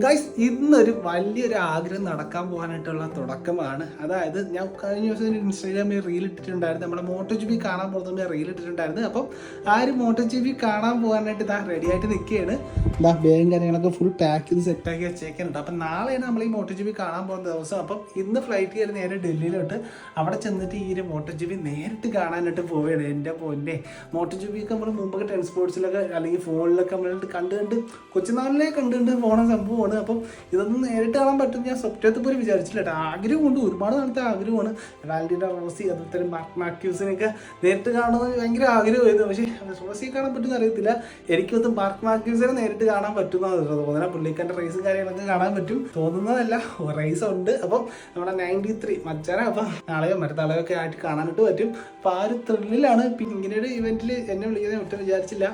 Guys ഇന്നൊരു വലിയൊരു ആഗ്രഹം നടക്കാൻ പോകാനായിട്ടുള്ള തുടക്കമാണ്. അതായത് ഞാൻ കഴിഞ്ഞ ദിവസം ഇൻസ്റ്റാഗ്രാമിൽ റീൽ ഇട്ടിട്ടുണ്ടായിരുന്നു, നമ്മുടെ മോട്ടോ ജി ബി കാണാൻ പോകുന്നത് റീൽ ഇട്ടിട്ടുണ്ടായിരുന്നു. അപ്പം ആ ഒരു മോട്ടോ ജി ബി കാണാൻ പോകാനായിട്ട് ഇതാ റെഡി ആയിട്ട് നിൽക്കുകയാണ്. ഇതാ ബാഗും കാര്യങ്ങളൊക്കെ ഫുൾ പാക്ക് ചെയ്ത് സെറ്റാക്കി വെച്ചേക്കാനുണ്ട്. അപ്പം നാളെയാണ് നമ്മൾ ഈ മോട്ടോ ജി ബി കാണാൻ പോകുന്ന ദിവസം. അപ്പം ഇന്ന് ഫ്ലൈറ്റ് കയറി നേരെ ഡൽഹിയിലോട്ട് അവിടെ ചെന്നിട്ട് ഈ ഒരു മോട്ടോ ജി ബി നേരിട്ട് കാണാനായിട്ട് പോവുകയാണ്. എൻ്റെ പൊന്നെ, മോട്ടോ ജി ബി ഒക്കെ നമ്മൾ മുമ്പൊക്കെ ട്രാൻസ്പോർട്സിലൊക്കെ അല്ലെങ്കിൽ ഫോണിലൊക്കെ നമ്മൾ കണ്ട് കൊച്ചുനാളിലെ കണ്ടുകൊണ്ട് പോണ സംഭവം. അപ്പം ഇതൊന്നും നേരിട്ട് കാണാൻ പറ്റും ഞാൻ സ്വപ്നത്തിൽ പോലും വിചാരിച്ചില്ല കേട്ടോ. ആഗ്രഹമുണ്ട്, ഒരുപാട് നാളത്തെ ആഗ്രഹമാണ്. വാലന്റീന റോസി, അതുപോലെ മാർക്ക് മാത്യൂസിനെയൊക്കെ നേരിട്ട് കാണുന്നത് ഭയങ്കര ആഗ്രഹമായിരുന്നു. പക്ഷേ റോസിയെ കാണാൻ പറ്റുമെന്ന് അറിയത്തില്ല. എനിക്കൊന്ന് മാർക്ക് മാത്യൂസിനെ നേരിട്ട് കാണാൻ പറ്റുമെന്നാണ് തോന്നുന്നത്. പുള്ളിക്കാരുടെ റേസും കാര്യങ്ങളൊക്കെ കാണാൻ പറ്റും തോന്നുന്നതല്ല, റേസ് ഉണ്ട്. അപ്പം നമ്മുടെ 93 മച്ചാന അപ്പം നാളെയോ മറ്റന്നാളെയോ ഒക്കെ ആയിട്ട് കാണാനായിട്ട് പറ്റും. അപ്പോൾ ആ ഒരു ത്രില്ലിലാണ്. പിന്നെ ഇങ്ങനെ ഒരു ഇവന്റിൽ എന്നെ വിളിക്കുന്നത് ഒട്ടും വിചാരിച്ചില്ല.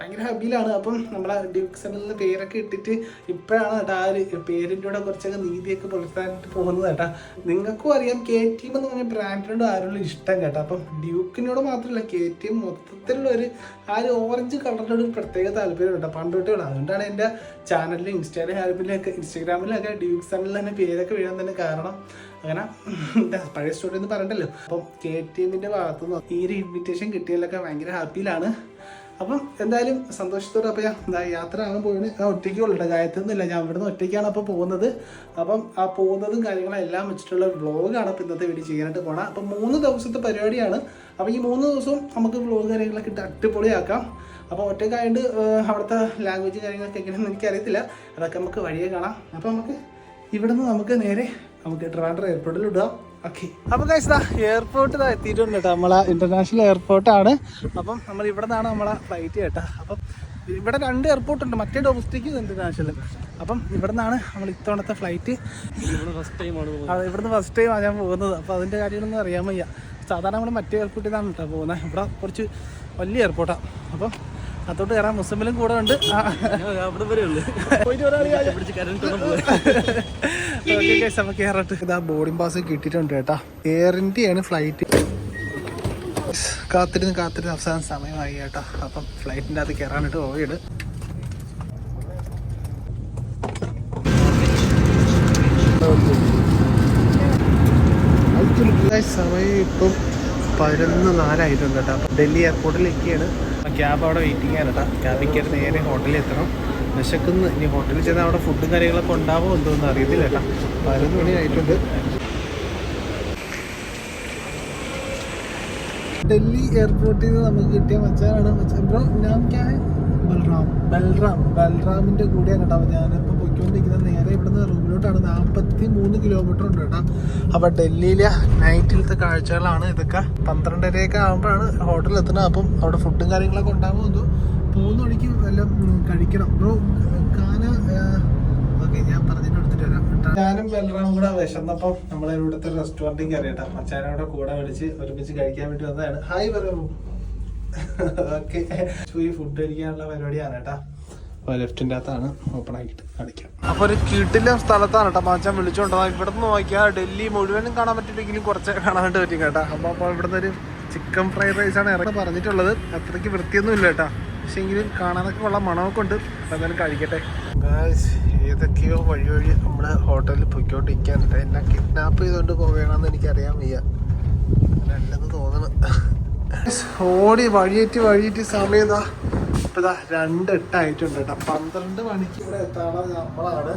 ഭയങ്കര ഹാപ്പിയിലാണ്. അപ്പം നമ്മളെ ഡ്യൂക്ക് സെന്ററിൽ പേരൊക്കെ ഇട്ടിട്ട് ഇപ്പോഴാണ് കേട്ടോ ആ ഒരു പേരിൻ്റെ കൂടെ കുറച്ചൊക്കെ നീതിയൊക്കെ പുലർത്താനായിട്ട് പോകുന്നത് കേട്ടോ. നിങ്ങൾക്കും അറിയാം KTM എന്ന് പറഞ്ഞ ബ്രാൻഡിനോട് ആരുള്ള ഇഷ്ടം കേട്ടോ. അപ്പം ഡ്യൂക്കിനോട് മാത്രമല്ല KTM മൊത്തത്തിലുള്ള ഒരു ആ ഒരു ഓറഞ്ച് കളറിൻ്റെ ഒരു പ്രത്യേക താല്പര്യം കേട്ടോ പണ്ട് തൊട്ടുള്ള. അതുകൊണ്ടാണ് എൻ്റെ ചാനലിലും ഇൻസ്റ്റാഗ്രാമിലൊക്കെ ഡ്യൂക്ക് സെന്ററിൽ തന്നെ പേരൊക്കെ വീഴാൻ തന്നെ കാരണം. അങ്ങനെ പഴയ സ്റ്റോറി ഒന്നും പറയണ്ടല്ലോ. അപ്പം KTMൻ്റെ ഭാഗത്തുനിന്ന് ഈ ഒരു ഇൻവിറ്റേഷൻ കിട്ടിയതിലൊക്കെ ഭയങ്കര ഹാപ്പിയിലാണ്. അപ്പം എന്തായാലും സന്തോഷത്തോടെ അപ്പോൾ ഞാൻ യാത്ര ആകാൻ പോയിന്. ഞാൻ ഒറ്റയ്ക്ക് ഉള്ളൂ, ഗായത്തൊന്നുമില്ല. ഞാൻ ഇവിടുന്ന് ഒറ്റയ്ക്കാണ് അപ്പോൾ പോകുന്നത്. അപ്പം ആ പോകുന്നതും കാര്യങ്ങളെല്ലാം വെച്ചിട്ടുള്ള വ്ളോഗാണ് അപ്പോൾ ഇന്നത്തെ വീഡിയോ ചെയ്യാനായിട്ട് പോകണം. അപ്പം 3 ദിവസത്തെ പരിപാടിയാണ്. അപ്പോൾ ഈ 3 ദിവസവും നമുക്ക് വ്ളോഗ് കാര്യങ്ങളൊക്കെ ഇട്ട് അടിപൊളിയാക്കാം. അപ്പോൾ ഒറ്റയ്ക്കായതുകൊണ്ട് അവിടുത്തെ ലാംഗ്വേജ് കാര്യങ്ങളൊക്കെ എങ്ങനെയാണെന്ന് എനിക്കറിയത്തില്ല. അതൊക്കെ നമുക്ക് വഴിയെ കാണാം. അപ്പോൾ നമുക്ക് ഇവിടുന്ന് നമുക്ക് നേരെ ട്രിവാൻഡ്രം എയർപോർട്ടിൽ ഇടാം. ഓക്കെ, അപ്പോൾ ഗൈസ് ദാ എയർപോർട്ട് എത്തിയിട്ടുണ്ട് കേട്ടോ. നമ്മളെ ഇൻ്റർനാഷണൽ എയർപോർട്ടാണ്. അപ്പം നമ്മൾ ഇവിടെ നിന്നാണ് നമ്മളെ ഫ്ലൈറ്റ് കേട്ടോ. അപ്പം ഇവിടെ 2 എയർപോർട്ടുണ്ട്, മറ്റേ ഡൊമസ്റ്റിക്കും ഇൻ്റർനാഷണൽ. അപ്പം ഇവിടെ നിന്നാണ് നമ്മൾ ഇത്തവണത്തെ ഫ്ലൈറ്റ്. ഇവിടുന്ന് ഫസ്റ്റ് ടൈമാണ് ഞാൻ പോകുന്നത്. അപ്പോൾ അതിൻ്റെ കാര്യങ്ങളൊന്നും അറിയാൻ വയ്യ. സാധാരണ നമ്മൾ മറ്റേ എയർപോർട്ടിൽ നിന്നാണ് കേട്ടോ പോകുന്നത്. ഇവിടെ കുറച്ച് വലിയ എയർപോർട്ടാണ്. അപ്പം അതോട്ട് കയറാൻ മുസ്ലിമിലും കൂടെ ഉണ്ട്. ഇതാ ബോർഡിംഗ് പാസ് കിട്ടിയിട്ടുണ്ട് കേട്ടോ. എയർ ഇന്ത്യയാണ് ഫ്ലൈറ്റ്. കാത്തിരുന്ന് അവസാന സമയമായി കേട്ടോ. അപ്പം ഫ്ലൈറ്റിൻ്റെ അകത്ത് കയറാനായിട്ട് പോവുകയാണ്. സമയം ഇപ്പം 11:04 ആയിട്ടുണ്ട് കേട്ടോ. അപ്പം ഡൽഹി എയർപോർട്ടിലേക്കാണ്. ക്യാബ് അവിടെ വെയിറ്റിംഗ് ആണ് കേട്ടോ. ക്യാബിൽ കയറി നേരെ ഹോട്ടലിൽ എത്തണം. വിശക്കുന്നു. ഇനി ഹോട്ടലിൽ ചെന്നാൽ അവിടെ ഫുഡും കാര്യങ്ങളൊക്കെ ഉണ്ടാവുമോ എന്തോന്നും അറിയത്തില്ല കേട്ടോ. 11 മണി ആയിട്ടുണ്ട്. ഡൽഹി എയർപോർട്ടിൽ നിന്ന് നമുക്ക് കിട്ടിയ മച്ചാനാണ്. ബ്രോ നാം ക്യാ ഹൈ? ബൽറാമിൻ്റെ കൂടെയാണ് കേട്ടോ. ഞാനിപ്പോൾ പോയിക്കൊണ്ടിരിക്കുന്നത് നേരെ ഇവിടുന്ന് റൂമിലോട്ടാണ്. 43 കിലോമീറ്റർ ഉണ്ട് കേട്ടോ. അപ്പോൾ ഡൽഹിയിലെ നൈറ്റിലത്തെ കാഴ്ചകളാണ് ഇതൊക്കെ. 12:30 ആകുമ്പോഴാണ് ഹോട്ടലിൽ എത്തുന്നത്. അപ്പം അവിടെ ഫുഡും കാര്യങ്ങളൊക്കെ ഉണ്ടാകുമോ എന്തോ. പോകുന്ന വഴിക്ക് വല്ലതും കഴിക്കണം ബ്രോ. ഓക്കെ, ഞാൻ പറഞ്ഞിട്ട് എടുത്തിട്ട് വരാം. ഞാനും ബൽറാമും കൂടെ വിശന്നപ്പം നമ്മളെ ഇവിടുത്തെ റെസ്റ്റോറൻറ്റിൽ കയറിയിട്ടാ. മച്ചാനോടെ കൂടെ വിളിച്ച് ഒരുമിച്ച് കഴിക്കാൻ വേണ്ടി വന്നതാണ്. ഹായ് പറയാമോ? ഓക്കെ, ഈ ഫുഡ് കഴിക്കാനുള്ള പരിപാടിയാണ് കേട്ടാ. ലെഫ്റ്റിൻ്റെ അകത്താണ്, ഓപ്പൺ ആക്കിയിട്ട് കാണിക്കാം. അപ്പോൾ ഒരു കീട്ടിലെ സ്ഥലത്താണ് കേട്ടോ മച്ചാൻ വിളിച്ചോണ്ടോ. ഇവിടെ നിന്ന് നോക്കിയാൽ ഡൽഹി മുഴുവനും കാണാൻ പറ്റില്ലെങ്കിലും കുറച്ച് കാണാനായിട്ട് പറ്റും കേട്ടോ. അപ്പോൾ ഇവിടുന്ന് ഒരു ചിക്കൻ ഫ്രൈഡ് റൈസാണ് ഇറങ്ങി പറഞ്ഞിട്ടുള്ളത്. അത്രയ്ക്ക് വൃത്തിയൊന്നും ഇല്ല കേട്ടോ. പക്ഷെ എങ്കിലും കാണാനൊക്കെ ഉള്ള മണമൊക്കെ ഉണ്ട്. എന്തായാലും കഴിക്കട്ടെ. ഏതൊക്കെയോ വഴി നമ്മുടെ ഹോട്ടലിൽ പൊയ്ക്കോണ്ടിരിക്കാൻ എന്നെ കിഡ്നാപ്പ് ചെയ്തുകൊണ്ട് പോകണമെന്ന് എനിക്കറിയാൻ വയ്യ. നല്ലത് തോന്നണം. ഓടി വഴിയേറ്റ് സമയം ഇതാ ഇപ്പം ഇതാ 2:08 ആയിട്ടുണ്ട് കേട്ടോ. 12 മണിക്ക് ഇവിടെ എത്താണത് നമ്മളാണ്.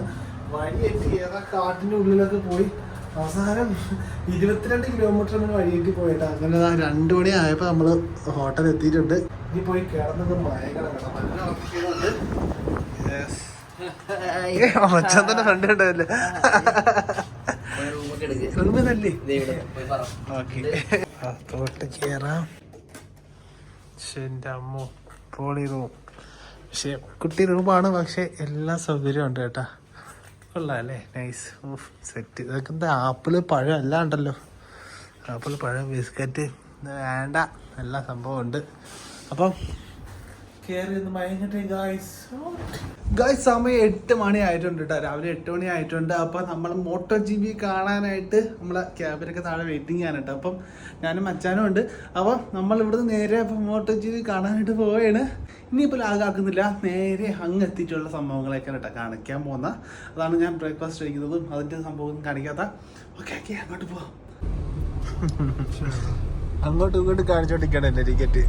വഴിയേറ്റ് ഏതാ കാട്ടിൻ്റെ ഉള്ളിലൊക്കെ പോയി അവസാനം 22 കിലോമീറ്റർ നമ്മൾ വഴിയേറ്റ് പോയിട്ടാ. അങ്ങനെ 2 മണി ആയപ്പോൾ നമ്മൾ ഹോട്ടൽ എത്തിയിട്ടുണ്ട്. ഇനി പോയി കിടന്നത് മയങ്ങണം കേട്ടോ. നല്ല ഉറപ്പിക്കുന്നുണ്ട്. മച്ചാൻ തന്നെ ഫ്രണ്ട് ഉണ്ടാവില്ലേ? റൂമിന്നല്ലേ? ഓക്കെ, അതോട്ട് കയറാം. എൻ്റെ അമ്മോ, പോളി റൂം. പക്ഷേ കുട്ടി റൂമാണ്, പക്ഷെ എല്ലാ സൗകര്യവും ഉണ്ട് കേട്ടാ. കൊള്ളാം അല്ലേ? നൈസ്. സെറ്റ്. ഇതൊക്കെ എന്താ ആപ്പിള് പഴം എല്ലാം ഉണ്ടല്ലോ. ആപ്പിള് പഴം ബിസ്ക്കറ്റ് വേണ്ട എല്ലാ സംഭവം ഉണ്ട്. അപ്പം ഗായ്സ് സമയം 8 മണി ആയിട്ടുണ്ട് കേട്ടോ. രാവിലെ 8 മണി ആയിട്ടുണ്ട്. അപ്പം നമ്മൾ മോട്ടോ GP കാണാനായിട്ട് നമ്മളെ ക്യാബിനൊക്കെ താഴെ വെയിറ്റിംഗ് ആണ് കേട്ടോ. അപ്പം ഞാനും മച്ചാനും ഉണ്ട്. അപ്പം നമ്മൾ ഇവിടുന്ന് നേരെ മോട്ടോ GP കാണാനായിട്ട് പോവുകയാണ്. ഇനിയിപ്പോൾ ലാഗാക്കുന്നില്ല, നേരെ അങ്ങ് എത്തിയിട്ടുള്ള സംഭവങ്ങളൊക്കെ കേട്ടോ കാണിക്കാൻ പോകുന്ന. അതാണ് ഞാൻ ബ്രേക്ക്ഫാസ്റ്റ് കഴിക്കുന്നതും അതിൻ്റെ സംഭവം കാണിക്കാത്ത. ഓക്കെ ഓക്കെ, അങ്ങോട്ട് പോവാം. അങ്ങോട്ടും ഇങ്ങോട്ടും കാണിച്ചോണ്ടിരിക്കണല്ലേ ടിക്കറ്റ്.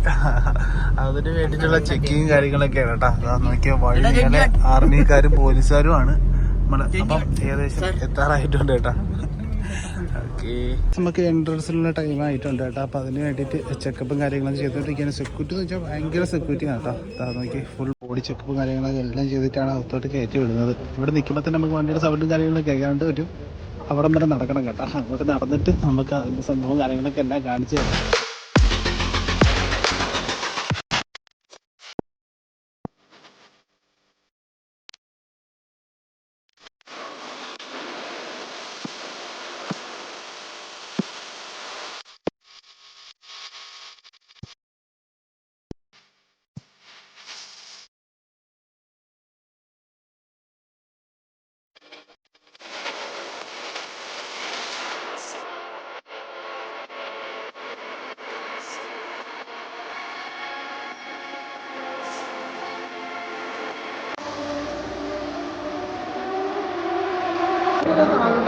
അതിന് വേണ്ടിയിട്ടുള്ള ചെക്കിങ് കാര്യങ്ങളൊക്കെയാണ് കേട്ടോ. നോക്കിയാൽ വഴികളെ ആർമിക്കാരും പോലീസുകാരും ആണ് നമ്മളെ. അപ്പം ഏകദേശം എത്താറായിട്ടുണ്ട് കേട്ടോ. ഓക്കെ, നമുക്ക് എൻട്രൻസിലുള്ള ടൈം ആയിട്ടുണ്ട് കേട്ടോ. അപ്പം അതിന് വേണ്ടിയിട്ട് ചെക്കപ്പും കാര്യങ്ങളൊക്കെ ചെയ്തുകൊണ്ടിരിക്കുകയാണ്. സെക്യൂരിറ്റി എന്ന് വെച്ചാൽ ഭയങ്കര സെക്യൂരിറ്റി ആണ് കേട്ടോ. നോക്കി ഫുൾ ബോഡി ചെക്കപ്പും കാര്യങ്ങളൊക്കെ എല്ലാം ചെയ്തിട്ടാണ് അകത്തോട്ട് കയറ്റി വിടുന്നത്. ഇവിടെ നിൽക്കുമ്പോൾ തന്നെ നമുക്ക് വണ്ടിയുടെ സൗണ്ടും കാര്യങ്ങളൊക്കെ കേൾക്കാണ്ട് ഒരു അവിടം വരെ നടക്കണം കേട്ടോ. അങ്ങോട്ട് നടന്നിട്ട് നമുക്ക് അതിൻ്റെ സംഭവം കാര്യങ്ങളൊക്കെ എല്ലാം കാണിച്ചു തരാം.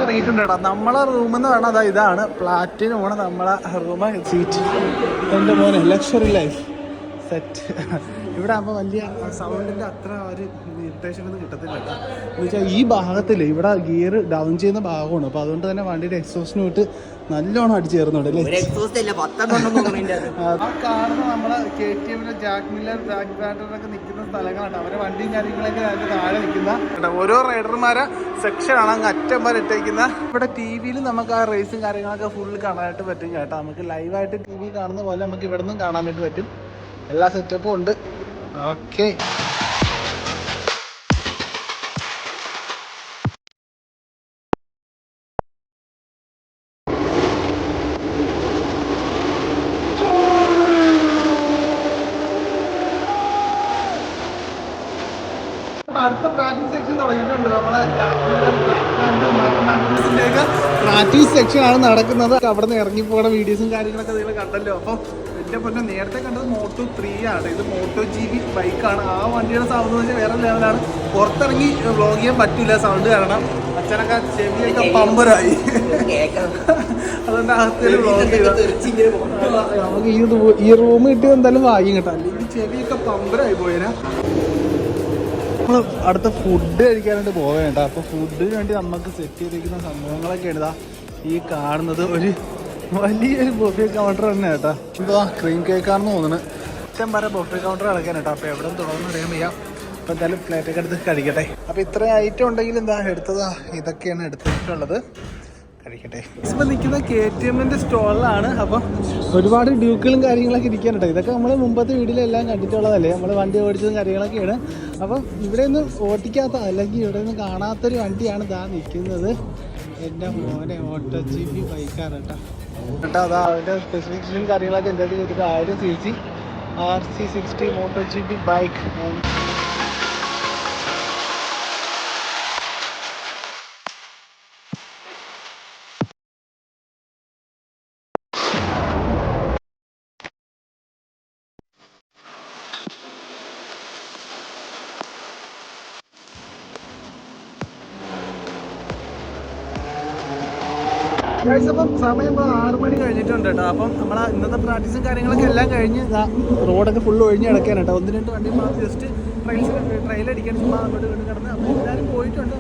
റേറ്റ് ഉണ്ട് കേട്ടോ. നമ്മളെ റൂമെന്ന് പറഞ്ഞാൽ അതാ ഇതാണ് പ്ലാറ്റിനം ആണ് നമ്മളെ റൂം. സീറ്റ് എൻ്റെ മോനെ ലക്ഷറി ലൈഫ് സെറ്റ്. ഇവിടെ ആകുമ്പോൾ വലിയ സൗണ്ടിൻ്റെ അത്ര ഒരു ഇറിറ്റേഷൻ ഒന്നും കിട്ടത്തില്ല കേട്ടോ. എന്ന് വെച്ചാൽ ഈ ഭാഗത്തിൽ ഇവിടെ ഗിയർ ഡൗൺ ചെയ്യുന്ന ഭാഗമാണ്. അപ്പോൾ അതുകൊണ്ട് തന്നെ വണ്ടിയുടെ എക്സോസ്റ്റിന് വിട്ട് നല്ലോണം അടിച്ചു ചേർന്നുണ്ട് അല്ലേ. ആ കാണുന്ന നമ്മളെ KTM ജാക്ക് മില്ലർ ജാക്ക് ബ്രാൻഡറൊക്കെ നിൽക്കുന്ന സ്ഥലങ്ങളാണ്. അവരെ വണ്ടിയും കാര്യങ്ങളൊക്കെ അതിൻ്റെ താഴെ നിൽക്കുന്ന ഓരോ റൈഡർമാരെ സെക്ഷനാണ് അങ്ങ് അറ്റം വരെ ഇട്ടേക്കുന്ന. ഇവിടെ TV-യിൽ നമുക്ക് ആ റേസും കാര്യങ്ങളൊക്കെ ഫുള്ള് കാണാനായിട്ട് പറ്റും കേട്ടോ. നമുക്ക് ലൈവായിട്ട് TV കാണുന്ന പോലെ നമുക്ക് ഇവിടെ നിന്നും കാണാൻ വേണ്ടി പറ്റും. എല്ലാ സെറ്റപ്പും ഉണ്ട്. ഓക്കെ, അടുത്ത പ്രാക്ടീസ് സെക്ഷൻ തുടങ്ങിയിട്ടുണ്ട്. നമ്മളെ പ്രാക്ടീസ് സെക്ഷൻ ആണ് നടക്കുന്നത്. അവിടെ നിന്ന് ഇറങ്ങിപ്പോണ വീഡിയോസും കാര്യങ്ങളൊക്കെ നിങ്ങൾ കണ്ടല്ലോ. അപ്പം എൻ്റെ പൊന്നെ നേരത്തെ കണ്ടത് Moto 3 ആണ്. ഇത് Moto GP ബൈക്കാണ്. ആ വണ്ടിയുടെ സൗണ്ട് എന്ന് വെച്ചാൽ വേറെ ലെവലാണ്. പുറത്തിറങ്ങി വ്ളോഗ് ചെയ്യാൻ പറ്റില്ല സൗണ്ട് കാരണം. അച്ഛനൊക്കെ ചെവിയൊക്കെ പമ്പരായി. അതുകൊണ്ട് അകത്തേക്ക് വ്ളോഗ് ചെയ്ത നമുക്ക് ഈ റൂം കിട്ടിയത് എന്തായാലും വാങ്ങി കേട്ടോ. അല്ലെങ്കിൽ ചെവിയൊക്കെ പമ്പരായി പോയേനാ. നമ്മൾ അടുത്ത ഫുഡ് കഴിക്കാനായിട്ട് പോകാൻ കേട്ടോ. അപ്പോൾ ഫുഡിന് വേണ്ടി നമുക്ക് സെറ്റ് ചെയ്തിരിക്കുന്ന സംഭവങ്ങളൊക്കെ എഴുതാ ഈ കാണുന്നത്. ഒരു വലിയൊരു ബൊഫേ കൗണ്ടർ തന്നെ കേട്ടോ. എന്തോ ക്രീം കേക്കാണെന്ന് തോന്നുന്നു. ഇഷ്ടം വരെ ബൊഫേ കൗണ്ടർ കിടക്കാൻ കേട്ടോ. അപ്പോൾ എവിടെ തുടർന്ന് അറിയാൻ വയ്യ. അപ്പോൾ എന്തായാലും പ്ലേറ്റൊക്കെ എടുത്ത് കഴിക്കട്ടെ. അപ്പോൾ ഇത്രയും ഐറ്റം ഉണ്ടെങ്കിൽ എന്താ എടുത്തതാ ഇതൊക്കെയാണ് എടുത്തിട്ടുള്ളത്. കഴിക്കട്ടെ. ഇപ്പോൾ നിൽക്കുന്ന KTM-ൻ്റെ സ്റ്റോളിലാണ്. അപ്പം ഒരുപാട് ഡ്യൂക്കുകളും കാര്യങ്ങളൊക്കെ ഇരിക്കാനുണ്ട്. ഇതൊക്കെ നമ്മൾ മുമ്പത്തെ വീഡിയോയിലെല്ലാം കണ്ടിട്ടുള്ളതല്ലേ. നമ്മൾ വണ്ടി ഓടിച്ചതും കാര്യങ്ങളൊക്കെയാണ്. അപ്പം ഇവിടെ നിന്ന് ഓടിക്കാത്ത അല്ലെങ്കിൽ ഇവിടെ നിന്ന് കാണാത്തൊരു വണ്ടിയാണ് ഇതാ നിൽക്കുന്നത്. എൻ്റെ മോനെ Moto GP ബൈക്കാണ് കേട്ടോ. അതാ അതിൻ്റെ സ്പെസിഫിക്കേഷനും കാര്യങ്ങളൊക്കെ എന്തായാലും ഒരു 1000 cc RC60 Moto GP bike. അപ്പം സമയം ഇപ്പോൾ 6 മണി കഴിഞ്ഞിട്ടുണ്ട് കേട്ടോ. അപ്പം നമ്മളെ ഇന്നത്തെ പ്രാക്ടീസും കാര്യങ്ങളൊക്കെ എല്ലാം കഴിഞ്ഞ് റോഡൊക്കെ ഫുള്ള് ഒഴിഞ്ഞ് കിടക്കാൻ കേട്ടോ. 1-2 വണ്ടി മാത്രം ജസ്റ്റ് ട്രയൽ അടിക്കാൻ ചുമ്മാ അങ്ങോട്ട് കൊണ്ട് കിടന്ന്. അപ്പോൾ എല്ലാവരും പോയിട്ടുണ്ട്.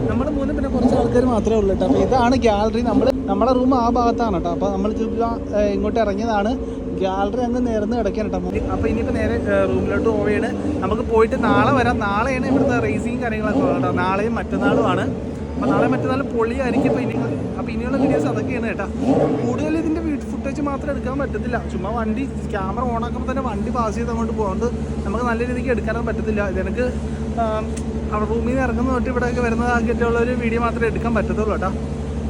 നമ്മൾ മൂന്നും പിന്നെ കുറച്ച് ആൾക്കാർ മാത്രമേ ഉള്ളൂ കേട്ടോ. അപ്പോൾ ഇതാണ് ഗ്യാലറി. നമ്മളെ റൂം ആ ഭാഗത്താണ് കേട്ടോ. അപ്പോൾ നമ്മൾ ഇങ്ങോട്ട് ഇറങ്ങിയതാണ്. ഗ്യാലറി അങ്ങ് നേർന്ന് കിടക്കാൻ കേട്ടോ. അപ്പോൾ ഇനിയിപ്പോൾ നേരെ റൂമിലോട്ട് പോവുകയാണ്. നമുക്ക് പോയിട്ട് നാളെ വരാം. നാളെയാണ് ഇവിടുത്തെ റേസിങ് കാര്യങ്ങളൊക്കെ കേട്ടോ. നാളെയും മറ്റന്നാളുമാണ്. അപ്പോൾ നാളെ മറ്റന്നാൾ പൊളിയായിരിക്കും. അപ്പോൾ ഇനിയുള്ള വീഡിയോസ് അതൊക്കെയാണ് കേട്ടോ. കൂടുതൽ ഇതിൻ്റെ ഫുട്ടേജ് മാത്രം എടുക്കാൻ പറ്റത്തില്ല. ചുമ്മാ വണ്ടി ക്യാമറ ഓൺ ആക്കുമ്പോൾ തന്നെ വണ്ടി പാസ് ചെയ്ത് അങ്ങോട്ട് പോകുന്നത് നമുക്ക് നല്ല രീതിക്ക് എടുക്കാനൊന്നും പറ്റത്തില്ല. ഇതെനിക്ക് റൂമിൽ നിന്ന് ഇറങ്ങുന്ന തൊട്ട് ഇവിടെയൊക്കെ വരുന്നതാക്കിയിട്ടുള്ള ഒരു വീഡിയോ മാത്രമേ എടുക്കാൻ പറ്റത്തുള്ളൂ കേട്ടോ.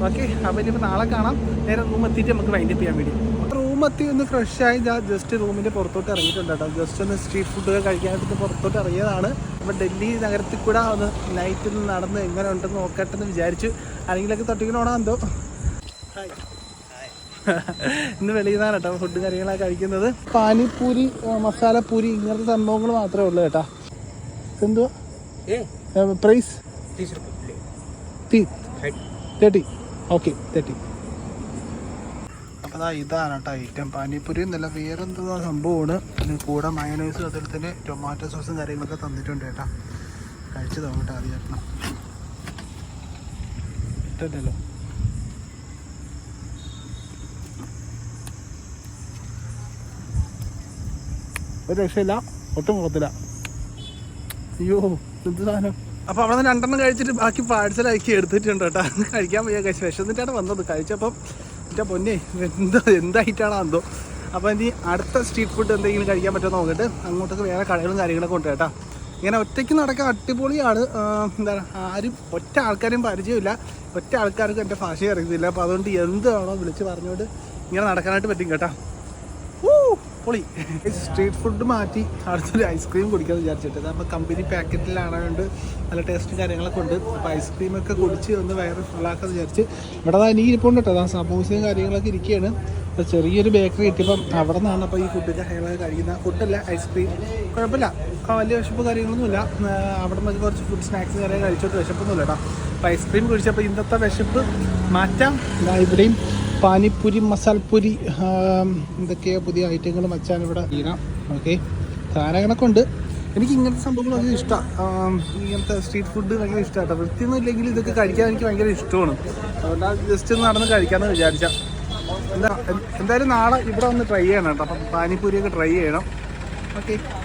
ഓക്കെ, അപ്പോൾ ഇനിയിപ്പോൾ നാളെ കാണാം. നേരെ റൂം എത്തിയിട്ട് നമുക്ക് വൈൻഡപ്പ് ചെയ്യാൻ വേണ്ടി. റൂം എത്തി ഒന്ന് ഫ്രഷായി ഞാൻ ജസ്റ്റ് റൂമിൻ്റെ പുറത്തോട്ട് ഇറങ്ങിയിട്ടുണ്ട് കേട്ടോ. ജസ്റ്റ് ഒന്ന് സ്ട്രീറ്റ് ഫുഡൊക്കെ കഴിക്കാനായിട്ട് പുറത്തോട്ട് ഇറങ്ങിയതാണ്. അപ്പോൾ ഡൽഹി നഗരത്തിൽ കൂടെ ഒന്ന് നൈറ്റിൽ നിന്ന് നടന്ന് എങ്ങനെ ഉണ്ടെന്ന് നോക്കട്ടെ എന്ന് വിചാരിച്ചു. ആരെങ്കിലൊക്കെ തൊട്ടിക്കണോണോ എന്തോ. ഇന്ന് വെളിയിൽ നിന്നാണ് കേട്ടോ ഫുഡ് കാര്യങ്ങളൊക്കെ കഴിക്കുന്നത്. പാനിപ്പൂരി, മസാലപ്പൂരി ഇങ്ങനത്തെ സംഭവങ്ങൾ മാത്രമേ ഉള്ളൂ കേട്ടോ. എന്തുവാ പ്രൈസ്? 30. ഓക്കെ 30. അപ്പോൾ ഇതാണ് കേട്ടോ ഐറ്റം. പാനിപ്പൂരി എന്നല്ല വേറെന്തോ സംഭവമാണ്. ഇതിന് കൂടെ മയോനൈസും അതുപോലെ തന്നെ ടൊമാറ്റോ സോസും കാര്യങ്ങളൊക്കെ തന്നിട്ടുണ്ട് കേട്ടോ. കഴിച്ച് നോക്കട്ടെ ആദ്യം ചേട്ടണം. ഇട്ടല്ലോ ഒരു രക്ഷയില്ല, ഒട്ടും മുഖത്തില്ല. അയ്യോ എന്ത് സാധനം. അപ്പോൾ അവിടെ നിന്ന് 2 കഴിച്ചിട്ട് ബാക്കി പാഴ്സലാക്കി എടുത്തിട്ടുണ്ട് കേട്ടോ. കഴിക്കാൻ വയ്യ, കഴിച്ച് വിശന്നിട്ടാണ് വന്നത്. കഴിച്ചപ്പം എൻ്റെ പൊന്നെ എന്തായിട്ടാണോ എന്തോ. അപ്പോൾ ഇനി അടുത്ത സ്ട്രീറ്റ് ഫുഡ് എന്തെങ്കിലും കഴിക്കാൻ പറ്റുമോ നോക്കിയിട്ട് അങ്ങോട്ടൊക്കെ വേറെ കടകളും കാര്യങ്ങളൊക്കെ ഉണ്ട് കേട്ടോ. ഇങ്ങനെ ഒറ്റയ്ക്ക് നടക്കാൻ അടിപൊളിയാണ്. എന്താണ് ആരും ഒറ്റ ആൾക്കാരും പരിചയമില്ല, ഒറ്റ ആൾക്കാർക്കും എൻ്റെ ഭാഷ അറിയത്തില്ല. അപ്പോൾ അതുകൊണ്ട് എന്താണോ വിളിച്ച് പറഞ്ഞുകൊണ്ട് ഇങ്ങനെ നടക്കാനായിട്ട് പറ്റും കേട്ടോ. പൊളി. സ്ട്രീറ്റ് ഫുഡ് മാറ്റി അടുത്തൊരു ഐസ്ക്രീം കുടിക്കാമെന്ന് വിചാരിച്ചിട്ട്. നമ്മൾ കമ്പനി പാക്കറ്റിലാണതുകൊണ്ട് നല്ല ടേസ്റ്റും കാര്യങ്ങളൊക്കെ ഉണ്ട്. അപ്പോൾ ഐസ്ക്രീമൊക്കെ കുടിച്ച് ഒന്ന് വയറ് ഫുള്ളാക്കാമെന്ന് വിചാരിച്ച് ഇവിടെ എനിക്ക് ഇരിപ്പുണ്ട് കേട്ടോ. സമൂസയും കാര്യങ്ങളൊക്കെ ഇരിക്കുകയാണ്. അപ്പോൾ ചെറിയൊരു ബേക്കറി കിട്ടിയപ്പം അവിടെ നിന്നാണ് അപ്പോൾ ഈ ഫുഡ് കാര്യങ്ങളൊക്കെ കഴിക്കുന്ന. ഫുഡല്ല ഐസ്ക്രീം, കുഴപ്പമില്ല, വലിയ വിശപ്പ് കാര്യങ്ങളൊന്നുമില്ല. അവിടെ നിന്ന് കുറച്ച് ഫുഡ് സ്നാക്സ് കാര്യങ്ങൾ കഴിച്ചോട്ട് വിശപ്പൊന്നുമില്ല കേട്ടോ. അപ്പോൾ ഐസ്ക്രീം കുടിച്ചപ്പോൾ ഇന്നത്തെ വിശപ്പ് മാറ്റാം. ഇവിടെയും പാനിപ്പൂരി, മസാലപ്പൂരി, എന്തൊക്കെയോ പുതിയ ഐറ്റങ്ങൾ മച്ചാൻ ഇവിടെ ചെയ്യാം. ഓക്കെ, സാധനങ്ങളൊക്കെ ഉണ്ട്. എനിക്ക് ഇങ്ങനത്തെ സംഭവങ്ങൾ ഭയങ്കര ഇഷ്ടമാണ്. ഇങ്ങനത്തെ സ്ട്രീറ്റ് ഫുഡ് ഭയങ്കര ഇഷ്ടമാണ്. വൃത്തിയൊന്നും ഇല്ലെങ്കിൽ ഇതൊക്കെ കഴിക്കാൻ എനിക്ക് ഭയങ്കര ഇഷ്ടമാണ്. അതുകൊണ്ട് ജസ്റ്റ് ഒന്ന് നടന്ന് കഴിക്കാമെന്ന് വിചാരിച്ചാൽ. എന്തായാലും നാളെ ഇവിടെ ഒന്ന് ട്രൈ ചെയ്യണം കേട്ടോ. അപ്പം പാനിപ്പൂരിയൊക്കെ ട്രൈ ചെയ്യണം. ഓക്കെ.